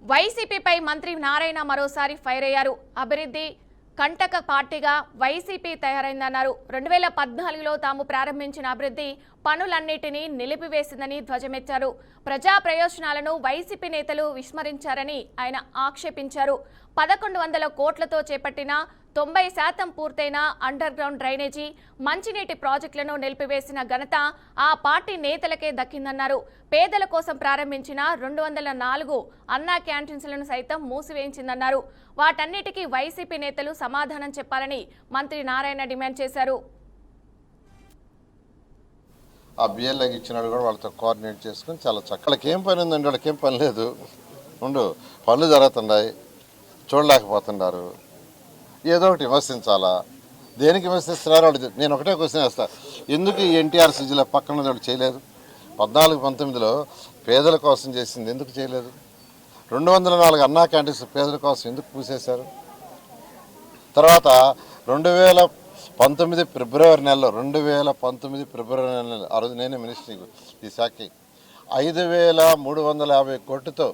వైసీపీపై మంత్రి నారాయణ మరోసారి ఫైర్ అయ్యారు. అభివృద్ధి కంటక పార్టీగా వైసీపీ తయారైందన్నారు. 2014లో తాము ప్రారంభించిన అభివృద్ధి పనులన్నిటినీ నిలిపివేసిందని ధ్వజమెత్తారు. ప్రజా ప్రయోజనాలను వైసీపీ నేతలు విస్మరించారని ఆయన ఆక్షేపించారు. 1100 కోట్లతో చేపట్టిన 90% పూర్తయిన అండర్ గ్రౌండ్ డ్రైనేజీ, మంచినీటి ప్రాజెక్టులను నిలిపివేసిన ఘనత ఆ పార్టీ నేతలకే దక్కిందన్నారు. పేదల కోసం ప్రారంభించిన 204 అన్నా క్యాంటీన్స్లను సైతం మూసివేయించిందన్నారు. వాటన్నిటికీ వైసీపీ నేతలు సమాధానం చెప్పాలని మంత్రి నారాయణ డిమాండ్ చేశారు. ఆ బిఎల్ఏకి ఇచ్చినాడు కూడా వాళ్ళతో కోఆర్డినేట్ చేసుకుని చాలా చక్కగా వాళ్ళకి ఏం పని ఉందండి, వాళ్ళకి ఏం పని లేదు, పనులు జరుగుతున్నాయి, చూడలేకపోతున్నారు. ఏదో ఒకటి విమర్శించాలా, దేనికి విమర్శిస్తున్నారు వాళ్ళు. నేను ఒకటే క్వశ్చన్ వేస్తా, ఎందుకు ఈ ఎన్టీఆర్ సిజిలో పక్కన వాళ్ళు చేయలేదు? 14-19లో పేదల కోసం చేసింది ఎందుకు చేయలేదు? 204 అన్నా క్యాంటీన్స్ పేదల కోసం ఎందుకు పూసేశారు? తర్వాత 2019 ఫిబ్రవరి నెలలో ఆ రోజు నేనే మినిస్టర్ ఈ శాఖకి 5350 కోట్లతో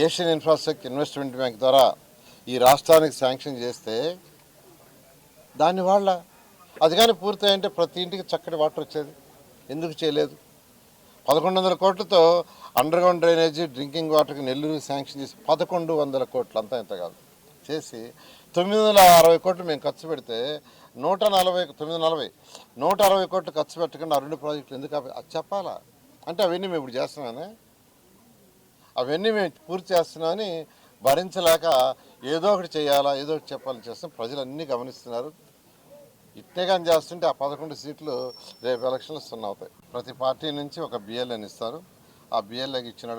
ఏషియన్ ఇన్ఫ్రాస్ట్రక్చర్ ఇన్వెస్ట్మెంట్ బ్యాంక్ ద్వారా ఈ రాష్ట్రానికి శాంక్షన్ చేస్తే దాని వాళ్ళ అది కానీ పూర్తయింటే ప్రతి ఇంటికి చక్కటి వాటర్ వచ్చేది. ఎందుకు చేయలేదు? 1100 కోట్లతో అండర్ గ్రౌండ్ డ్రైనేజీ, డ్రింకింగ్ వాటర్కి నెల్లూరు శాంక్షన్ చేసి 1100 కోట్లు, అంతా ఇంత కాదు, చేసి 960 కోట్లు మేము ఖర్చు పెడితే 160 కోట్లు ఖర్చు పెట్టకుండా ఆ 2 ప్రాజెక్టులు ఎందుకు అది చెప్పాలా? అంటే అవన్నీ మేము ఇప్పుడు చేస్తున్నామని, అవన్నీ మేము పూర్తి చేస్తున్నామని భరించలేక ఏదో ఒకటి చేయాలా, ఏదో ఒకటి చెప్పాలని చేస్తాం. ప్రజలు అన్నీ గమనిస్తున్నారు. ఇట్టే కానీ చేస్తుంటే ఆ 11 సీట్లు రేపు ఎలక్షన్లు 0 అవుతాయి. ప్రతి పార్టీ నుంచి ఒక బిఎల్ఏని ఇస్తారు. ఆ బిఎల్ఏకి ఇచ్చినాడు